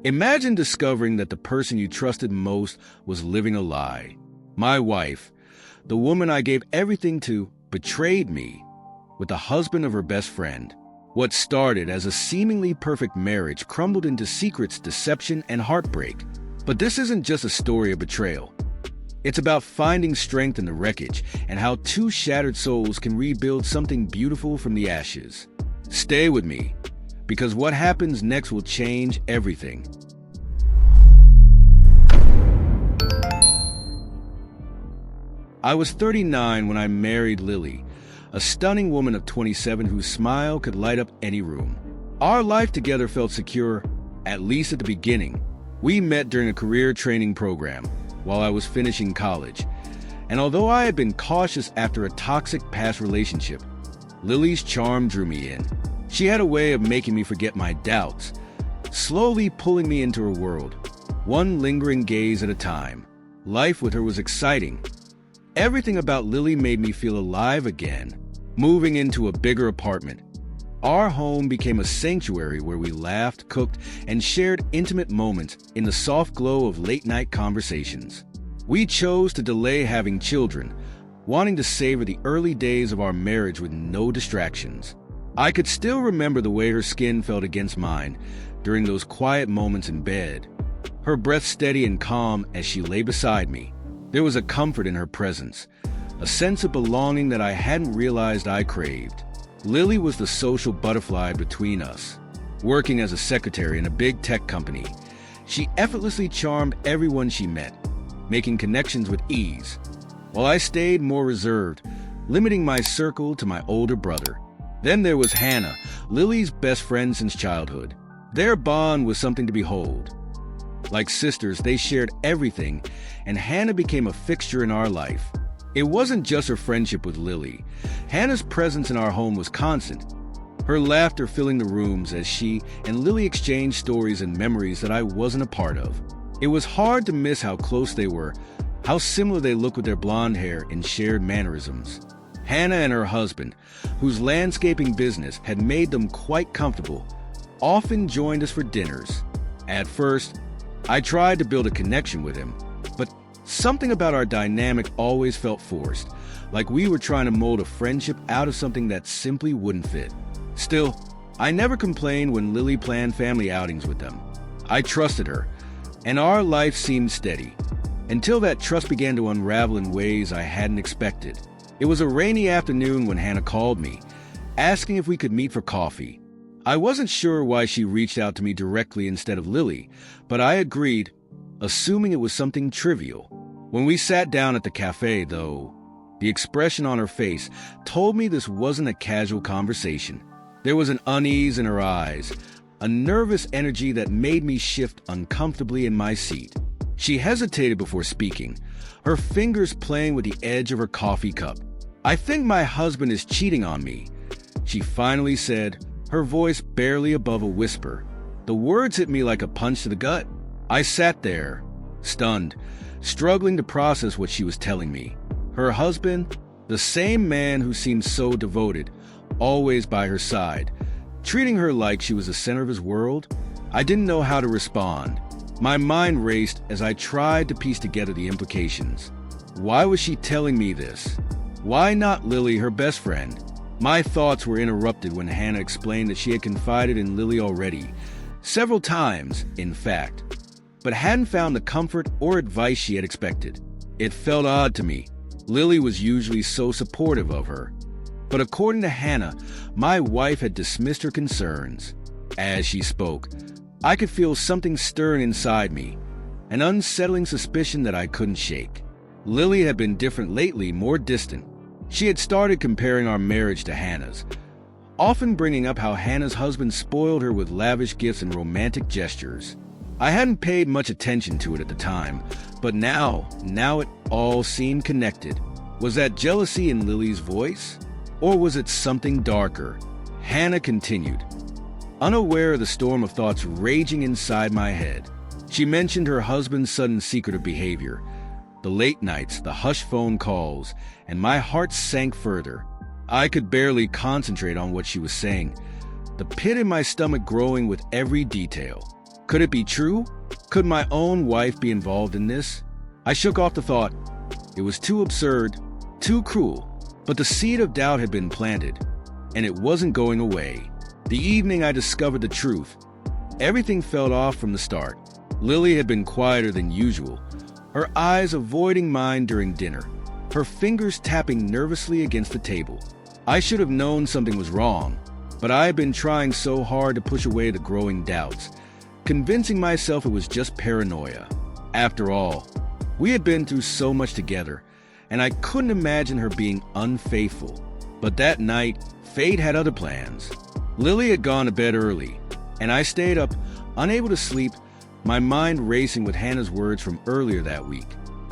Imagine discovering that the person you trusted most was living a lie. My wife, the woman I gave everything to, betrayed me with the husband of her best friend. What started as a seemingly perfect marriage crumbled into secrets, deception, and heartbreak. But this isn't just a story of betrayal. It's about finding strength in the wreckage and how two shattered souls can rebuild something beautiful from the ashes. Stay with me, because what happens next will change everything. I was 39 when I married Lily, a stunning woman of 27 whose smile could light up any room. Our life together felt secure, at least at the beginning. We met during a career training program while I was finishing college, and although I had been cautious after a toxic past relationship, Lily's charm drew me in. She had a way of making me forget my doubts, slowly pulling me into her world, one lingering gaze at a time. Life with her was exciting. Everything about Lily made me feel alive again. Moving into a bigger apartment, our home became a sanctuary where we laughed, cooked, and shared intimate moments in the soft glow of late-night conversations. We chose to delay having children, wanting to savor the early days of our marriage with no distractions. I could still remember the way her skin felt against mine during those quiet moments in bed, her breath steady and calm as she lay beside me. There was a comfort in her presence, a sense of belonging that I hadn't realized I craved. Lily was the social butterfly between us. Working as a secretary in a big tech company, she effortlessly charmed everyone she met, making connections with ease, while I stayed more reserved, limiting my circle to my older brother. Then there was Hannah, Lily's best friend since childhood. Their bond was something to behold. Like sisters, they shared everything, and Hannah became a fixture in our life. It wasn't just her friendship with Lily. Hannah's presence in our home was constant, her laughter filling the rooms as she and Lily exchanged stories and memories that I wasn't a part of. It was hard to miss how close they were, how similar they looked with their blonde hair and shared mannerisms. Hannah and her husband, whose landscaping business had made them quite comfortable, often joined us for dinners. At first, I tried to build a connection with him, but something about our dynamic always felt forced, like we were trying to mold a friendship out of something that simply wouldn't fit. Still, I never complained when Lily planned family outings with them. I trusted her, and our life seemed steady, until that trust began to unravel in ways I hadn't expected. It was a rainy afternoon when Hannah called me, asking if we could meet for coffee. I wasn't sure why she reached out to me directly instead of Lily, but I agreed, assuming it was something trivial. When we sat down at the cafe, though, the expression on her face told me this wasn't a casual conversation. There was an unease in her eyes, a nervous energy that made me shift uncomfortably in my seat. She hesitated before speaking, her fingers playing with the edge of her coffee cup. "I think my husband is cheating on me," she finally said, her voice barely above a whisper. The words hit me like a punch to the gut. I sat there, stunned, struggling to process what she was telling me. Her husband, the same man who seemed so devoted, always by her side, treating her like she was the center of his world? I didn't know how to respond. My mind raced as I tried to piece together the implications. Why was she telling me this? Why not Lily, her best friend? My thoughts were interrupted when Hannah explained that she had confided in Lily already, several times, in fact, but hadn't found the comfort or advice she had expected. It felt odd to me. Lily was usually so supportive of her. But according to Hannah, my wife had dismissed her concerns. As she spoke, I could feel something stirring inside me, an unsettling suspicion that I couldn't shake. Lily had been different lately, more distant. She had started comparing our marriage to Hannah's, often bringing up how Hannah's husband spoiled her with lavish gifts and romantic gestures. I hadn't paid much attention to it at the time, but now it all seemed connected. Was that jealousy in Lily's voice? Or was it something darker? Hannah continued, unaware of the storm of thoughts raging inside my head. She mentioned her husband's sudden secretive behavior, the late nights, the hushed phone calls, and my heart sank further. I could barely concentrate on what she was saying, the pit in my stomach growing with every detail. Could it be true? Could my own wife be involved in this? I shook off the thought. It was too absurd, too cruel. But the seed of doubt had been planted, and it wasn't going away. The evening I discovered the truth, everything felt off from the start. Lily had been quieter than usual, her eyes avoiding mine during dinner, her fingers tapping nervously against the table. I should have known something was wrong, but I had been trying so hard to push away the growing doubts, convincing myself it was just paranoia. After all, we had been through so much together, and I couldn't imagine her being unfaithful. But that night, fate had other plans. Lily had gone to bed early, and I stayed up, unable to sleep, my mind racing with Hannah's words from earlier that week.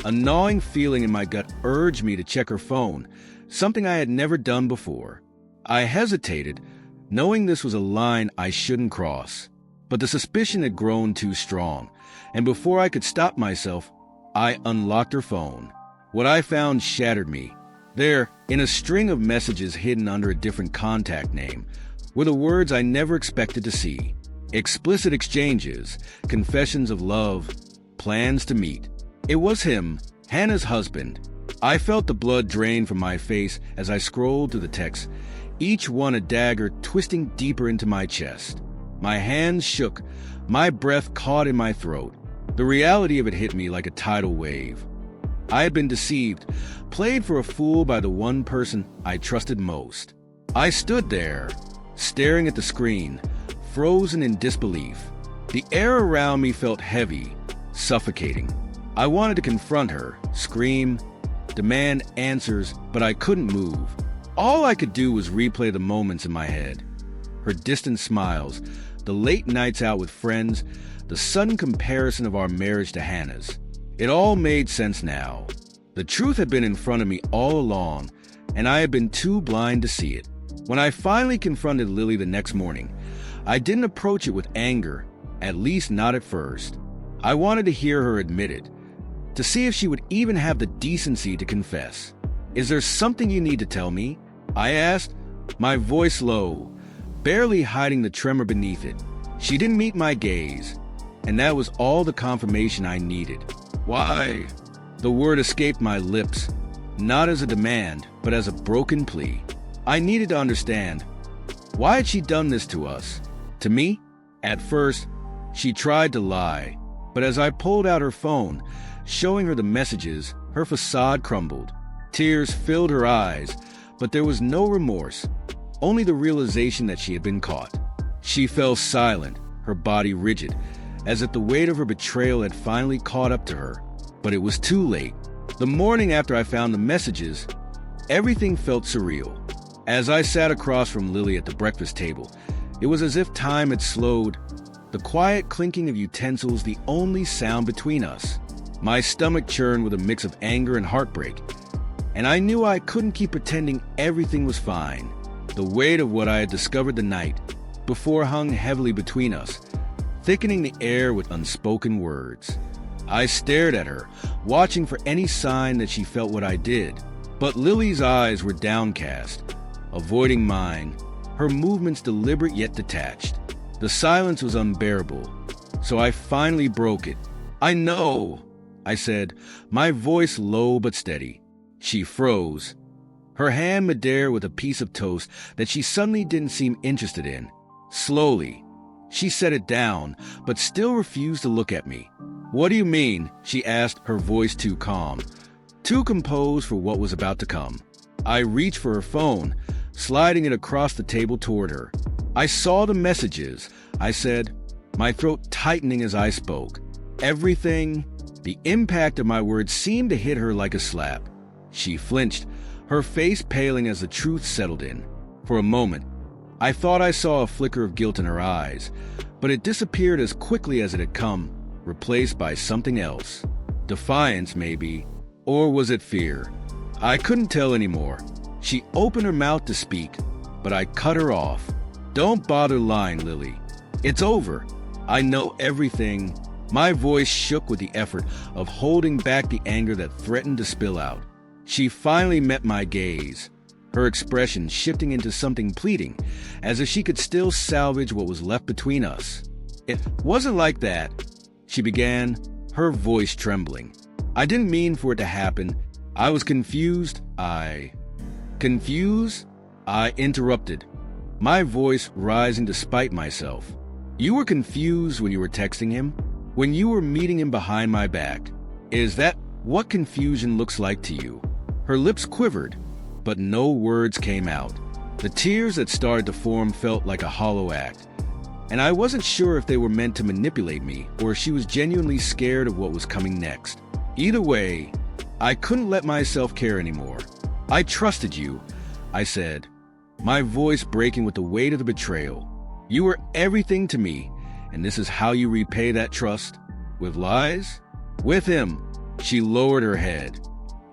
A gnawing feeling in my gut urged me to check her phone, something I had never done before. I hesitated, knowing this was a line I shouldn't cross. But the suspicion had grown too strong, and before I could stop myself, I unlocked her phone. What I found shattered me. There, in a string of messages hidden under a different contact name, were the words I never expected to see. Explicit exchanges, confessions of love, plans to meet. It was him, Hannah's husband. I felt the blood drain from my face as I scrolled through the texts, each one a dagger twisting deeper into my chest. My hands shook, my breath caught in my throat. The reality of it hit me like a tidal wave. I had been deceived, played for a fool by the one person I trusted most. I stood there, staring at the screen, frozen in disbelief. The air around me felt heavy, suffocating. I wanted to confront her, scream, demand answers, but I couldn't move. All I could do was replay the moments in my head. Her distant smiles, the late nights out with friends, the sudden comparison of our marriage to Hannah's. It all made sense now. The truth had been in front of me all along, and I had been too blind to see it. When I finally confronted Lily the next morning, I didn't approach it with anger, at least not at first. I wanted to hear her admit it, to see if she would even have the decency to confess. "Is there something you need to tell me?" I asked, my voice low, barely hiding the tremor beneath it. She didn't meet my gaze, and that was all the confirmation I needed. "Why?" The word escaped my lips, not as a demand, but as a broken plea. I needed to understand. Why had she done this to us? To me? At first, she tried to lie, but as I pulled out her phone, showing her the messages, her facade crumbled. Tears filled her eyes, but there was no remorse, only the realization that she had been caught. She fell silent, her body rigid, as if the weight of her betrayal had finally caught up to her. But it was too late. The morning after I found the messages, everything felt surreal. As I sat across from Lily at the breakfast table, it was as if time had slowed, the quiet clinking of utensils the only sound between us. My stomach churned with a mix of anger and heartbreak, and I knew I couldn't keep pretending everything was fine. The weight of what I had discovered the night before hung heavily between us, thickening the air with unspoken words. I stared at her, watching for any sign that she felt what I did, but Lily's eyes were downcast, avoiding mine, her movements deliberate yet detached. The silence was unbearable, so I finally broke it. "I know," I said, my voice low but steady. She froze, her hand midair with a piece of toast that she suddenly didn't seem interested in. Slowly, she set it down, but still refused to look at me. "What do you mean?" she asked, her voice too calm, too composed for what was about to come. I reached for her phone, sliding it across the table toward her. "I saw the messages," I said, my throat tightening as I spoke. Everything, the impact of my words seemed to hit her like a slap. She flinched, her face paling as the truth settled in. For a moment, I thought I saw a flicker of guilt in her eyes, but it disappeared as quickly as it had come, replaced by something else. Defiance, maybe, or was it fear? I couldn't tell anymore. She opened her mouth to speak, but I cut her off. "Don't bother lying, Lily. It's over. I know everything." My voice shook with the effort of holding back the anger that threatened to spill out. She finally met my gaze, her expression shifting into something pleading, as if she could still salvage what was left between us. It wasn't like that, she began, her voice trembling. I didn't mean for it to happen. I was confused. Confused? I interrupted, my voice rising despite myself. You were confused when you were texting him? When you were meeting him behind my back? Is that what confusion looks like to you? Her lips quivered, but no words came out. The tears that started to form felt like a hollow act, and I wasn't sure if they were meant to manipulate me or if she was genuinely scared of what was coming next. Either way, I couldn't let myself care anymore. I trusted you, I said, my voice breaking with the weight of the betrayal. You were everything to me, and this is how you repay that trust? With lies? With him. She lowered her head,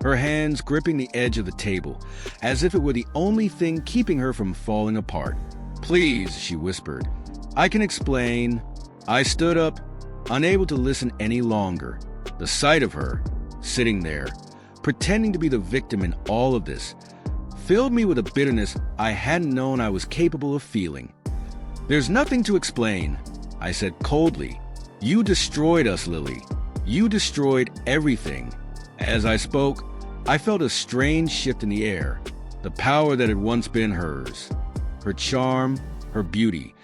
her hands gripping the edge of the table, as if it were the only thing keeping her from falling apart. Please, she whispered. I can explain. I stood up, unable to listen any longer. The sight of her, sitting there, pretending to be the victim in all of this, filled me with a bitterness I hadn't known I was capable of feeling. There's nothing to explain, I said coldly. You destroyed us, Lily. You destroyed everything. As I spoke, I felt a strange shift in the air, the power that had once been hers. Her charm, her beauty,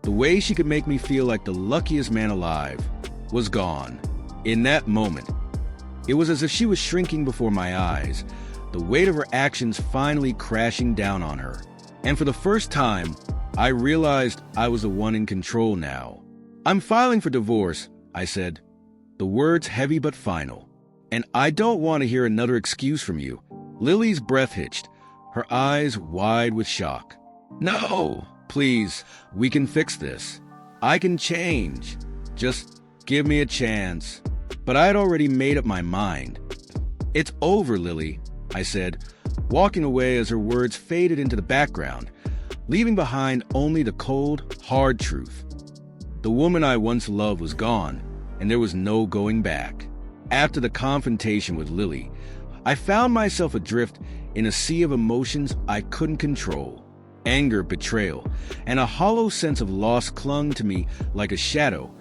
the way she could make me feel like the luckiest man alive, was gone. In that moment, it was as if she was shrinking before my eyes, the weight of her actions finally crashing down on her. And for the first time, I realized I was the one in control now. I'm filing for divorce, I said, the words heavy but final. And I don't want to hear another excuse from you. Lily's breath hitched, her eyes wide with shock. No, please, we can fix this. I can change. Just give me a chance. But I had already made up my mind. It's over, Lily, I said, walking away as her words faded into the background, leaving behind only the cold, hard truth. The woman I once loved was gone, and there was no going back. After the confrontation with Lily, I found myself adrift in a sea of emotions I couldn't control. Anger, betrayal, and a hollow sense of loss clung to me like a shadow,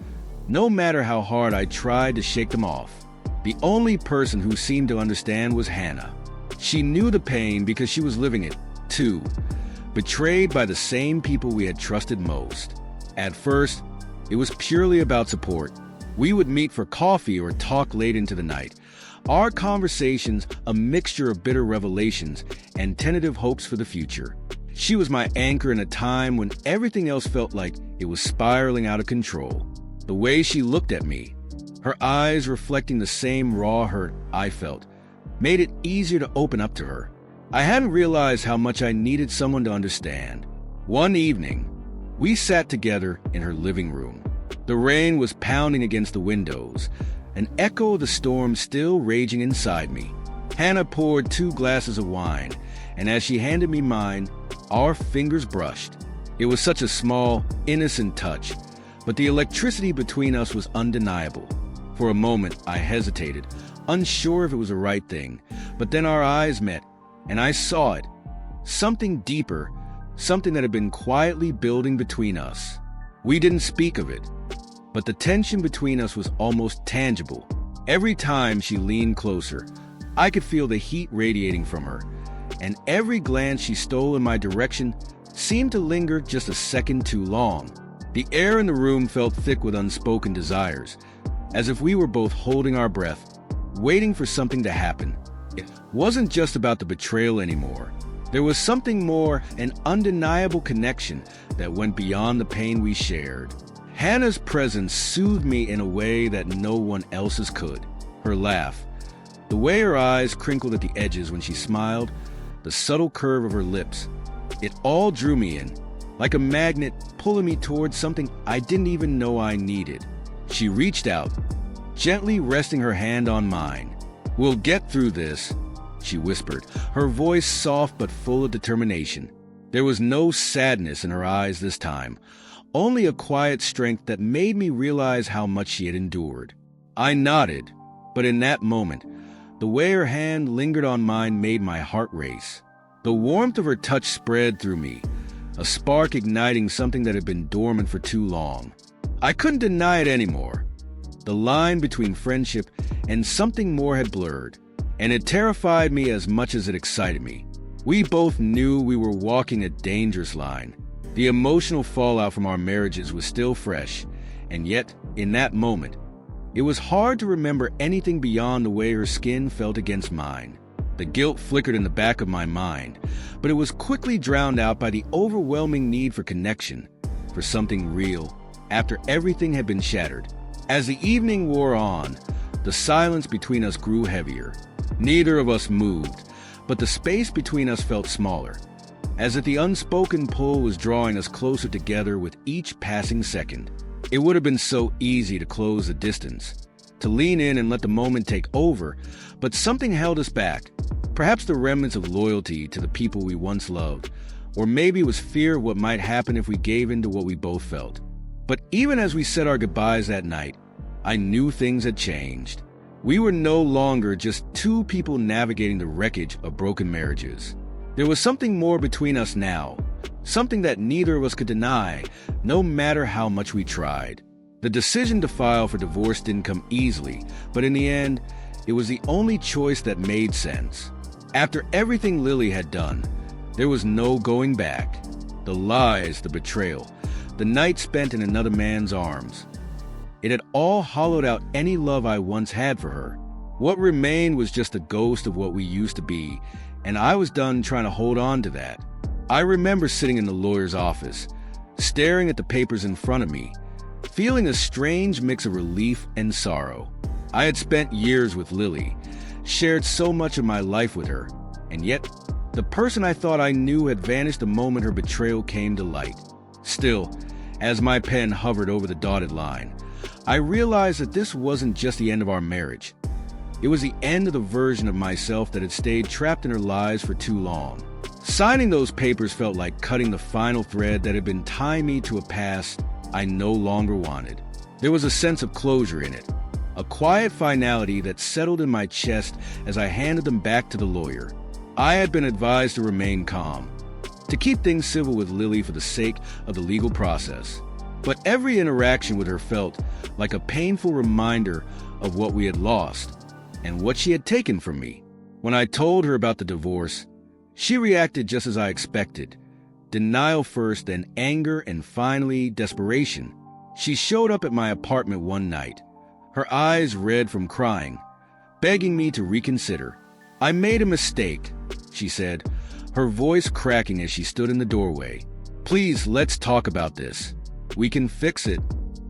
no matter how hard I tried to shake them off. The only person who seemed to understand was Hannah. She knew the pain because she was living it, too, betrayed by the same people we had trusted most. At first, it was purely about support. We would meet for coffee or talk late into the night. Our conversations a mixture of bitter revelations and tentative hopes for the future. She was my anchor in a time when everything else felt like it was spiraling out of control. The way she looked at me, her eyes reflecting the same raw hurt I felt, made it easier to open up to her. I hadn't realized how much I needed someone to understand. One evening, we sat together in her living room. The rain was pounding against the windows, an echo of the storm still raging inside me. Hannah poured 2 glasses of wine, and as she handed me mine, our fingers brushed. It was such a small, innocent touch, but the electricity between us was undeniable. For a moment, I hesitated, unsure if it was the right thing, but then our eyes met, and I saw it. Something deeper, something that had been quietly building between us. We didn't speak of it, but the tension between us was almost tangible. Every time she leaned closer, I could feel the heat radiating from her, and every glance she stole in my direction seemed to linger just a second too long. The air in the room felt thick with unspoken desires, as if we were both holding our breath, waiting for something to happen. It wasn't just about the betrayal anymore. There was something more, an undeniable connection that went beyond the pain we shared. Hannah's presence soothed me in a way that no one else's could. Her laugh, the way her eyes crinkled at the edges when she smiled, the subtle curve of her lips, it all drew me in, like a magnet pulling me towards something I didn't even know I needed. She reached out, gently resting her hand on mine. "We'll get through this," she whispered, her voice soft but full of determination. There was no sadness in her eyes this time, only a quiet strength that made me realize how much she had endured. I nodded, but in that moment, the way her hand lingered on mine made my heart race. The warmth of her touch spread through me, a spark igniting something that had been dormant for too long. I couldn't deny it anymore. The line between friendship and something more had blurred, and it terrified me as much as it excited me. We both knew we were walking a dangerous line. The emotional fallout from our marriages was still fresh, and yet, in that moment, it was hard to remember anything beyond the way her skin felt against mine. The guilt flickered in the back of my mind, but it was quickly drowned out by the overwhelming need for connection, for something real, after everything had been shattered. As the evening wore on, the silence between us grew heavier. Neither of us moved, but the space between us felt smaller, as if the unspoken pull was drawing us closer together with each passing second. It would have been so easy to close the distance, to lean in and let the moment take over, but something held us back. Perhaps the remnants of loyalty to the people we once loved, or maybe it was fear of what might happen if we gave in to what we both felt. But even as we said our goodbyes that night, I knew things had changed. We were no longer just two people navigating the wreckage of broken marriages. There was something more between us now, something that neither of us could deny, no matter how much we tried. The decision to file for divorce didn't come easily, but in the end, it was the only choice that made sense. After everything Lily had done, there was no going back. The lies, the betrayal, the night spent in another man's arms. It had all hollowed out any love I once had for her. What remained was just a ghost of what we used to be, and I was done trying to hold on to that. I remember sitting in the lawyer's office, staring at the papers in front of me, feeling a strange mix of relief and sorrow. I had spent years with Lily, shared so much of my life with her, and yet the person I thought I knew had vanished the moment her betrayal came to light. Still, as my pen hovered over the dotted line, I realized that this wasn't just the end of our marriage. It was the end of the version of myself that had stayed trapped in her lies for too long. Signing those papers felt like cutting the final thread that had been tying me to a past I no longer wanted. There was a sense of closure in it, a quiet finality that settled in my chest as I handed them back to the lawyer. I had been advised to remain calm, to keep things civil with Lily for the sake of the legal process. But every interaction with her felt like a painful reminder of what we had lost and what she had taken from me. When I told her about the divorce, she reacted just as I expected. Denial first, then anger, and finally desperation. She showed up at my apartment one night, her eyes red from crying, begging me to reconsider. "I made a mistake," she said, her voice cracking as she stood in the doorway. "Please, let's talk about this. We can fix it."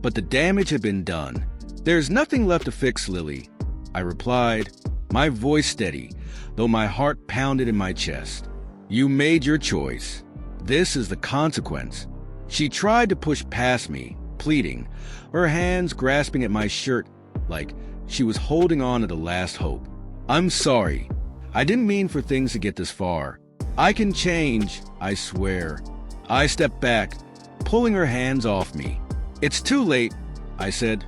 But the damage had been done. "There's nothing left to fix, Lily," I replied, my voice steady, though my heart pounded in my chest. "You made your choice. This is the consequence." She tried to push past me, pleading, her hands grasping at my shirt like she was holding on to the last hope. "I'm sorry. I didn't mean for things to get this far. I can change, I swear." I stepped back, pulling her hands off me. "It's too late," I said,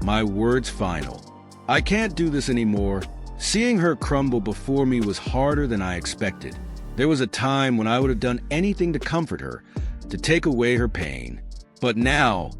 my words final. "I can't do this anymore." Seeing her crumble before me was harder than I expected. There was a time when I would have done anything to comfort her, to take away her pain. But now,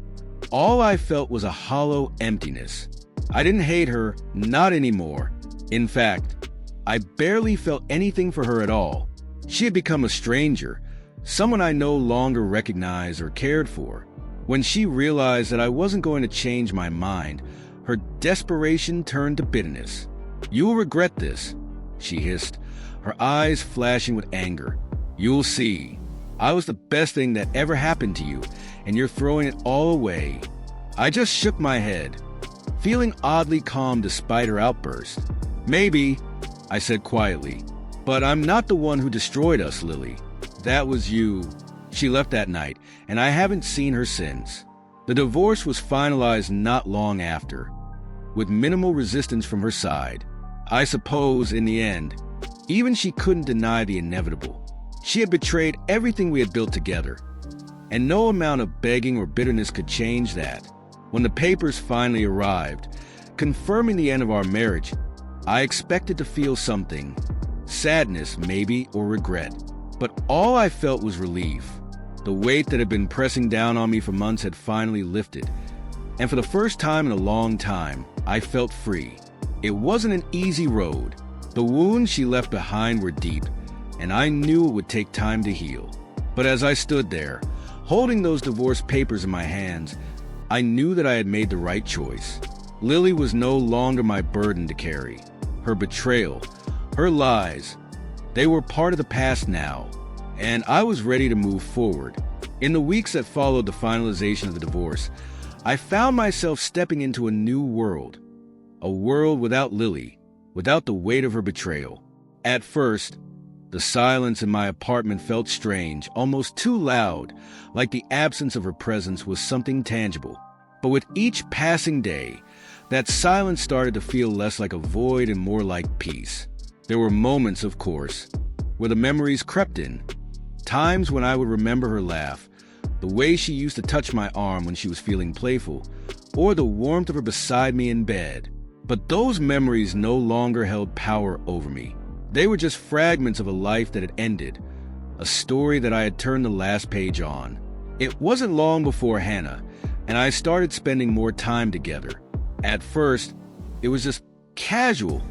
all I felt was a hollow emptiness. I didn't hate her, not anymore. In fact, I barely felt anything for her at all. She had become a stranger, someone I no longer recognized or cared for. When she realized that I wasn't going to change my mind, her desperation turned to bitterness. "You'll regret this," she hissed, her eyes flashing with anger. "You'll see. I was the best thing that ever happened to you, and you're throwing it all away." I just shook my head, feeling oddly calm despite her outburst. "Maybe," I said quietly, "but I'm not the one who destroyed us, Lily. That was you." She left that night, and I haven't seen her since. The divorce was finalized not long after, with minimal resistance from her side. I suppose, in the end, even she couldn't deny the inevitable. She had betrayed everything we had built together, and no amount of begging or bitterness could change that. When the papers finally arrived, confirming the end of our marriage, I expected to feel something, sadness maybe, or regret. But all I felt was relief. The weight that had been pressing down on me for months had finally lifted, And for the first time in a long time, I felt free. It wasn't an easy road. The wounds she left behind were deep, and I knew it would take time to heal. But as I stood there, holding those divorce papers in my hands, I knew that I had made the right choice. Lily was no longer my burden to carry. Her betrayal, her lies, they were part of the past now, and I was ready to move forward. In the weeks that followed the finalization of the divorce, I found myself stepping into a new world. A world without Lily, without the weight of her betrayal. At first, the silence in my apartment felt strange, almost too loud, like the absence of her presence was something tangible. But with each passing day, that silence started to feel less like a void and more like peace. There were moments, of course, where the memories crept in. Times when I would remember her laugh, the way she used to touch my arm when she was feeling playful, or the warmth of her beside me in bed. But those memories no longer held power over me. They were just fragments of a life that had ended, a story that I had turned the last page on. It wasn't long before Hannah and I started spending more time together. At first, it was just casual.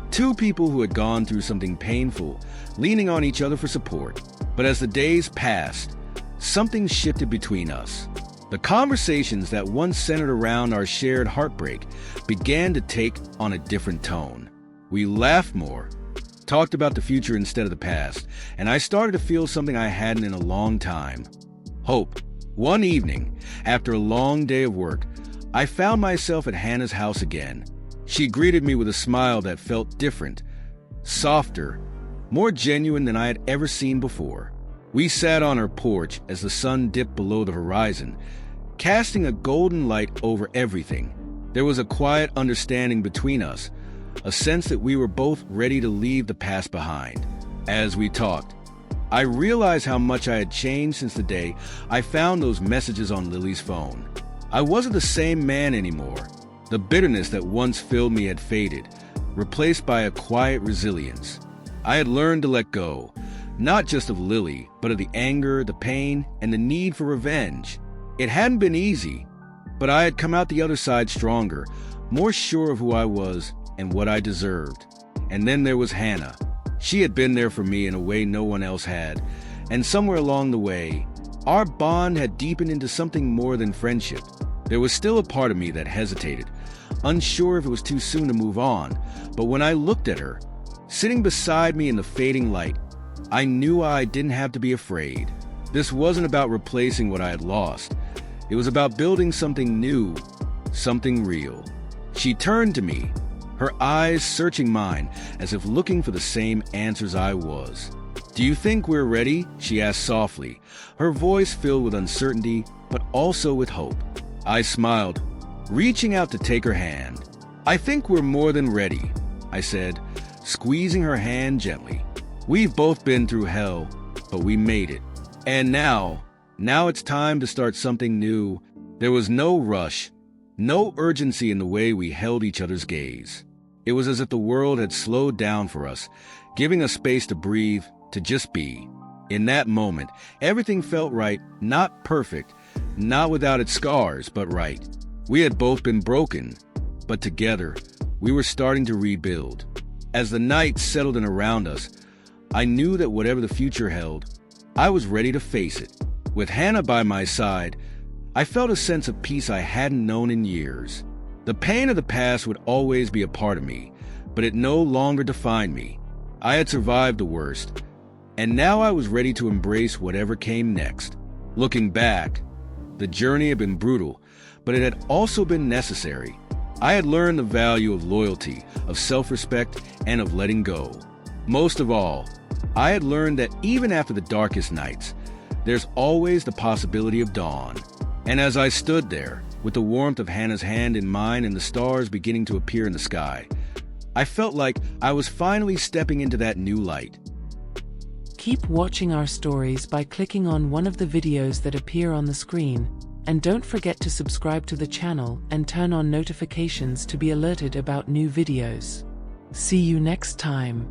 Two people who had gone through something painful, leaning on each other for support. But as the days passed, something shifted between us. The conversations that once centered around our shared heartbreak began to take on a different tone. We laughed more, talked about the future instead of the past, and I started to feel something I hadn't in a long time. Hope. One evening, after a long day of work, I found myself at Hannah's house again. She greeted me with a smile that felt different, softer, more genuine than I had ever seen before. We sat on her porch as the sun dipped below the horizon, casting a golden light over everything. There was a quiet understanding between us, a sense that we were both ready to leave the past behind. As we talked, I realized how much I had changed since the day I found those messages on Lily's phone. I wasn't the same man anymore. The bitterness that once filled me had faded, replaced by a quiet resilience. I had learned to let go, not just of Lily, but of the anger, the pain, and the need for revenge. It hadn't been easy, but I had come out the other side stronger, more sure of who I was and what I deserved. And then there was Hannah. She had been there for me in a way no one else had, and somewhere along the way, our bond had deepened into something more than friendship. There was still a part of me that hesitated, unsure if it was too soon to move on, but when I looked at her, sitting beside me in the fading light, I knew I didn't have to be afraid. This wasn't about replacing what I had lost. It was about building something new, something real. She turned to me, her eyes searching mine as if looking for the same answers I was. "Do you think we're ready?" she asked softly, her voice filled with uncertainty, but also with hope. I smiled, reaching out to take her hand. "I think we're more than ready," I said, squeezing her hand gently. "We've both been through hell, but we made it. And now it's time to start something new." There was no rush, no urgency in the way we held each other's gaze. It was as if the world had slowed down for us, giving us space to breathe, to just be. In that moment, everything felt right, not perfect, not without its scars, but right. We had both been broken, but together, we were starting to rebuild. As the night settled in around us, I knew that whatever the future held, I was ready to face it. With Hannah by my side, I felt a sense of peace I hadn't known in years. The pain of the past would always be a part of me, but it no longer defined me. I had survived the worst, and now I was ready to embrace whatever came next. Looking back, the journey had been brutal, but it had also been necessary. I had learned the value of loyalty, of self-respect, and of letting go. Most of all, I had learned that even after the darkest nights, there's always the possibility of dawn. And as I stood there, with the warmth of Hannah's hand in mine and the stars beginning to appear in the sky, I felt like I was finally stepping into that new light. Keep watching our stories by clicking on one of the videos that appear on the screen, and don't forget to subscribe to the channel and turn on notifications to be alerted about new videos. See you next time.